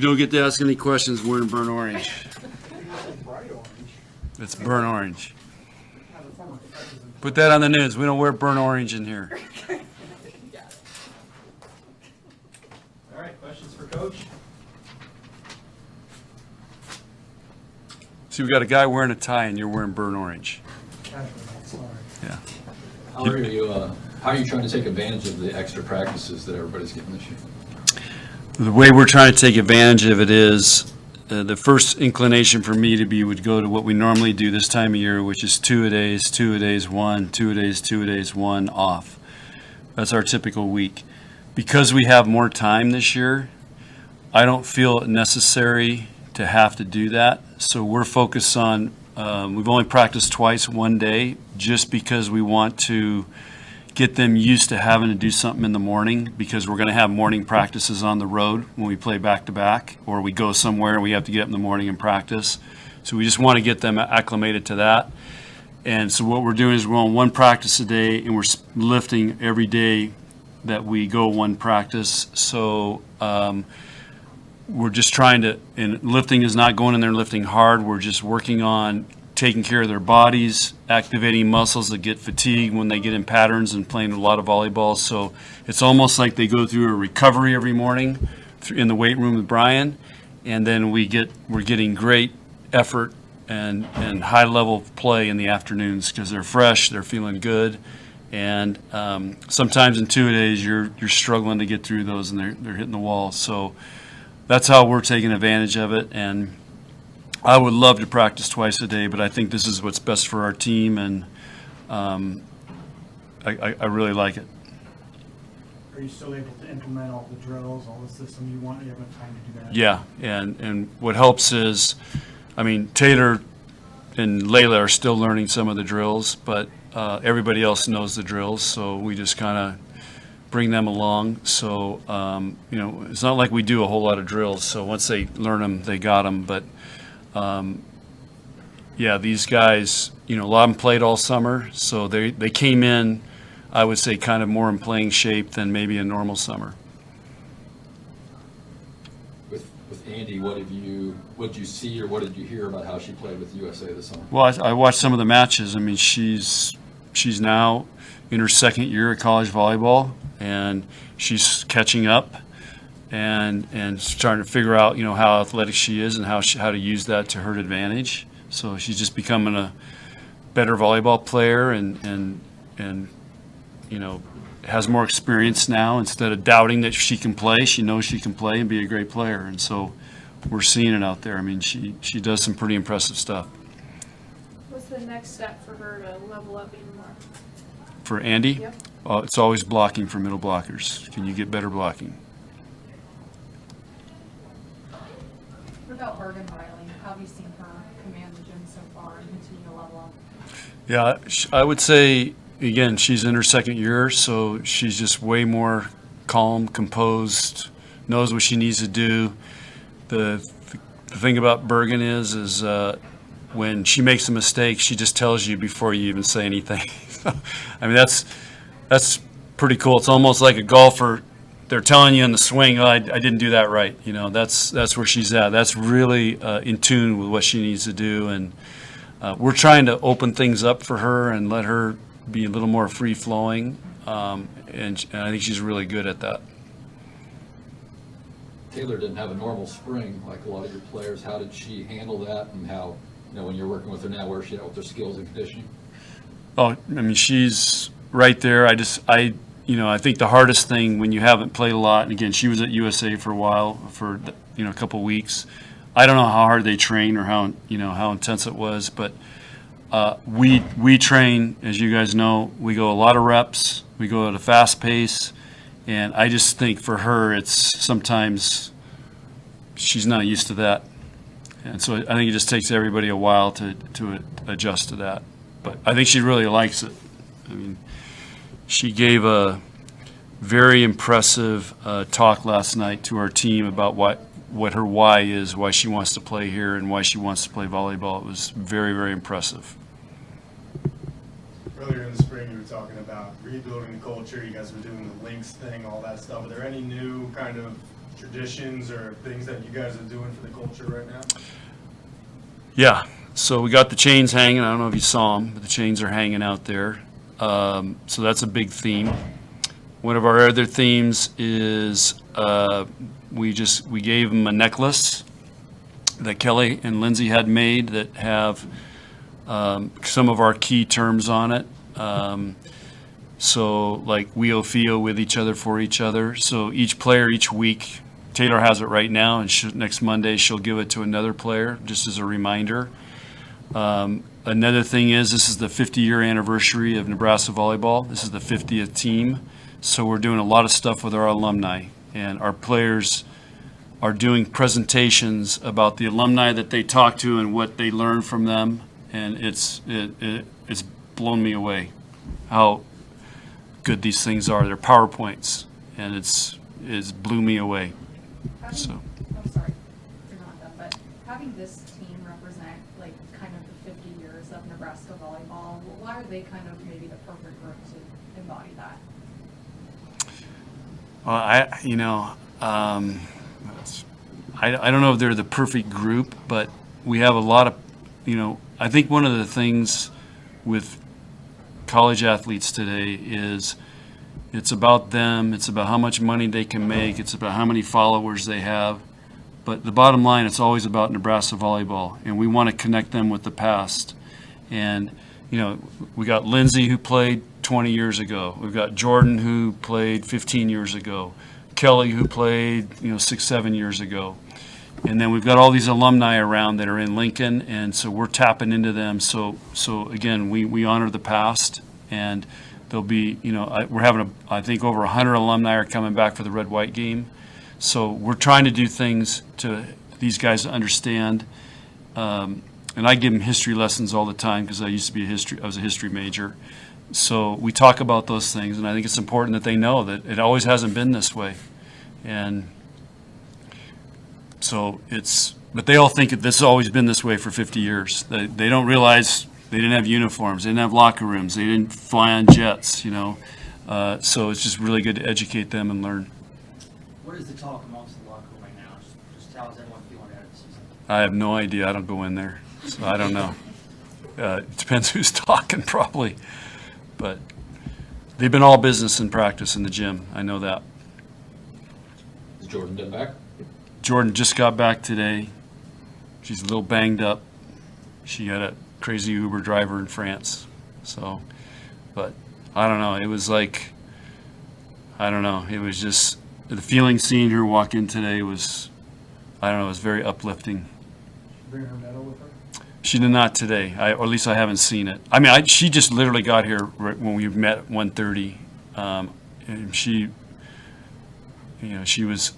You don't get to ask any questions wearing burnt orange. It's burnt orange. Put that on the news. We don't wear burnt orange in here. All right, questions for Coach? See, we got a guy wearing a tie and you're wearing burnt orange. Yeah. How are you trying to take advantage of the extra practices that everybody's getting this year? The way we're trying to take advantage of it is the first inclination for me would go to what we normally do this time of year, which is 2-a-days, 2-a-days, 1, 2-a-days, 2-a-days, 1 off. That's our typical week. Because we have more time this year, I don't feel it necessary to have to do that. So we're focused on, we've only practiced twice one day just because we want to get them used to having to do something in the morning, because we're going to have morning practices on the road when we play back-to-back, or we go somewhere and we have to get up in the morning and practice. So we just want to get them acclimated to that. And so what we're doing is we're on one practice a day, and we're lifting every day that we go one practice. So we're just trying to, and lifting is not going in there and lifting hard. We're just working on taking care of their bodies, activating muscles that get fatigued when they get in patterns and playing a lot of volleyball. So it's almost like they go through a recovery every morning in the weight room with Brian, and then we're getting great effort and high level play in the afternoons because they're fresh, they're feeling good, and sometimes in 2-a-days you're struggling to get through those and they're hitting the wall. So that's how we're taking advantage of it. And I would love to practice twice a day, but I think this is what's best for our team, and I really like it. Are you still able to implement all the drills, all the system you want? You have enough time to do that? Yeah, and what helps is, I mean, Taylor and Layla are still learning some of the drills, but everybody else knows the drills, so we just kind of bring them along. So, it's not like we do a whole lot of drills, so once they learn them, they got them, but these guys, a lot of them played all summer, so they came in, I would say, kind of more in playing shape than maybe a normal summer. With Andy, what did you see or what did you hear about how she played with USA this summer? Well, I watched some of the matches. I mean, she's now in her second year of college volleyball, and she's catching up and starting to figure out, how athletic she is and how to use that to her advantage. So she's just becoming a better volleyball player and has more experience now. Instead of doubting that she can play, she knows she can play and be a great player. And so we're seeing it out there. I mean, she does some pretty impressive stuff. What's the next step for her to level up even more? For Andy? Yep. It's always blocking for middle blockers. Can you get better blocking? What about Bergen Riley? How have you seen her command the gym so far and continue to level up? Yeah, I would say, again, she's in her second year, so she's just way more calm, composed, knows what she needs to do. The thing about Bergen is when she makes a mistake, she just tells you before you even say anything. I mean, that's pretty cool. It's almost like a golfer. They're telling you in the swing, I didn't do that right. That's where she's at. That's really in tune with what she needs to do. And we're trying to open things up for her and let her be a little more free-flowing. And I think she's really good at that. Taylor didn't have a normal spring like a lot of your players. How did she handle that, and how, when you're working with her now, where's she at with her skills and conditioning? Oh, I mean, she's right there. I think the hardest thing when you haven't played a lot, and again, she was at USA for a while, for a couple of weeks. I don't know how hard they train or how intense it was, but we train, as you guys know, we go a lot of reps, we go at a fast pace, and I just think for her, it's sometimes she's not used to that, and so I think it just takes everybody a while to adjust to that. But I think she really likes it. I mean, she gave a very impressive talk last night to our team about what her why is, why she wants to play here, and why she wants to play volleyball. It was very, very impressive. Earlier in the spring, you were talking about rebuilding the culture. You guys were doing the links thing, all that stuff. Are there any new kind of traditions or things that you guys are doing for the culture right now? Yeah, so we got the chains hanging. I don't know if you saw them, but the chains are hanging out there. So that's a big theme. One of our other themes is we gave them a necklace that Kelly and Lindsay had made that have some of our key terms on it. So like we feel with each other for each other. So each player each week, Taylor has it right now, and next Monday she'll give it to another player just as a reminder. Another thing is this is the 50-year anniversary of Nebraska Volleyball. This is the 50th team. So we're doing a lot of stuff with our alumni, and our players are doing presentations about the alumni that they talk to and what they learn from them, and it's blown me away how good these things are. They're PowerPoints, and it's blew me away. So. I'm sorry, you're not done, but having this team represent like kind of the 50 years of Nebraska volleyball, why are they kind of maybe the perfect group to embody that? Well, I don't know if they're the perfect group, but we have a lot of, I think one of the things with college athletes today is it's about them, it's about how much money they can make, it's about how many followers they have. But the bottom line, it's always about Nebraska volleyball, and we want to connect them with the past. And, we got Lindsay who played 20 years ago. We've got Jordan who played 15 years ago. Kelly who played, 6, 7 years ago. And then we've got all these alumni around that are in Lincoln, and so we're tapping into them. So again, we honor the past, and there'll be, we're having, I think over 100 alumni are coming back for the red-white game. So we're trying to do things to these guys to understand. And I give them history lessons all the time because I was a history major. So we talk about those things, and I think it's important that they know that it always hasn't been this way. And so but they all think that this has always been this way for 50 years. They don't realize they didn't have uniforms, they didn't have locker rooms, they didn't fly on jets, So it's just really good to educate them and learn. What is the talk amongst the locker room right now? Just how is everyone feeling ahead of the season? I have no idea. I don't go in there, so I don't know. It depends who's talking, probably. But they've been all business in practice in the gym. I know that. Is Jordan done back? Jordan just got back today. She's a little banged up. She had a crazy Uber driver in France. So, but I don't know. It was like, I don't know. It was just, the feeling seeing her walk in today was, I don't know, it was very uplifting. Bring her medal with her? She did not today, or at least I haven't seen it. I mean, she just literally got here right when we met at 1:30. And she was,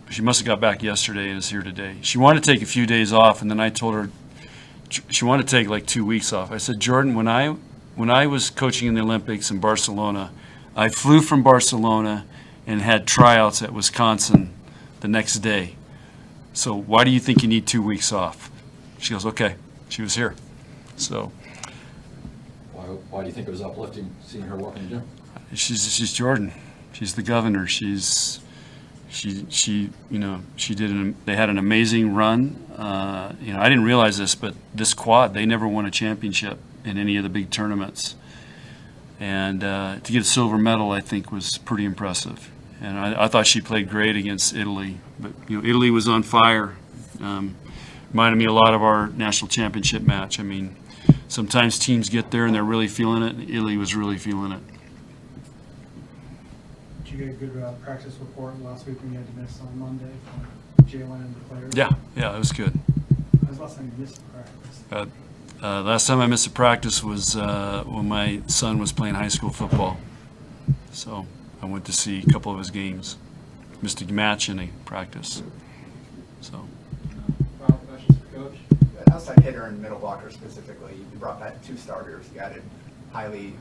she must have got back yesterday and is here today. She wanted to take a few days off, and then I told her she wanted to take like 2 weeks off. I said, Jordan, when I was coaching in the Olympics in Barcelona, I flew from Barcelona and had tryouts at Wisconsin the next day. So why do you think you need 2 weeks off? She goes, okay. She was here. So Why do you think it was uplifting seeing her walk in the gym? she's Jordan. She's the governor. They had an amazing run. I didn't realize this, but this quad, they never won a championship in any of the big tournaments. And to get a silver medal, I think, was pretty impressive. And I thought she played great against Italy. But, Italy was on fire. Reminded me a lot of our national championship match. I mean, sometimes teams get there and they're really feeling it, and Italy was really feeling it. Did you get a good practice report last week when you had to miss on Monday from Jalen and the players? Yeah, it was good. When was the last time you missed practice? Last time I missed a practice was when my son was playing high school football. So I went to see a couple of his games. Missed a match and a practice. So. Final questions for Coach? Outside hitter and middle blocker specifically, you brought back 2 starters. You added highly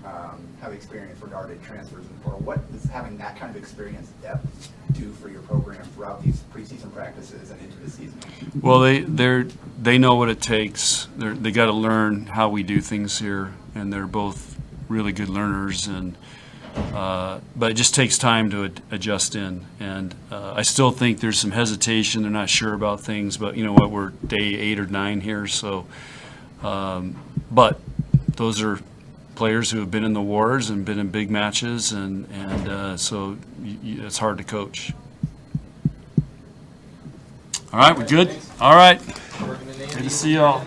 experienced regarded transfers in the portal. What does having that kind of experience depth do for your program throughout these preseason practices and into the season? Well, they know what it takes. They got to learn how we do things here, and they're both really good learners. And But it just takes time to adjust in. And I still think there's some hesitation. They're not sure about things, but you know what, we're day 8 or 9 here, so. But those are players who have been in the wars and been in big matches, and so it's hard to coach. All right, we're good? All right. Good to see y'all.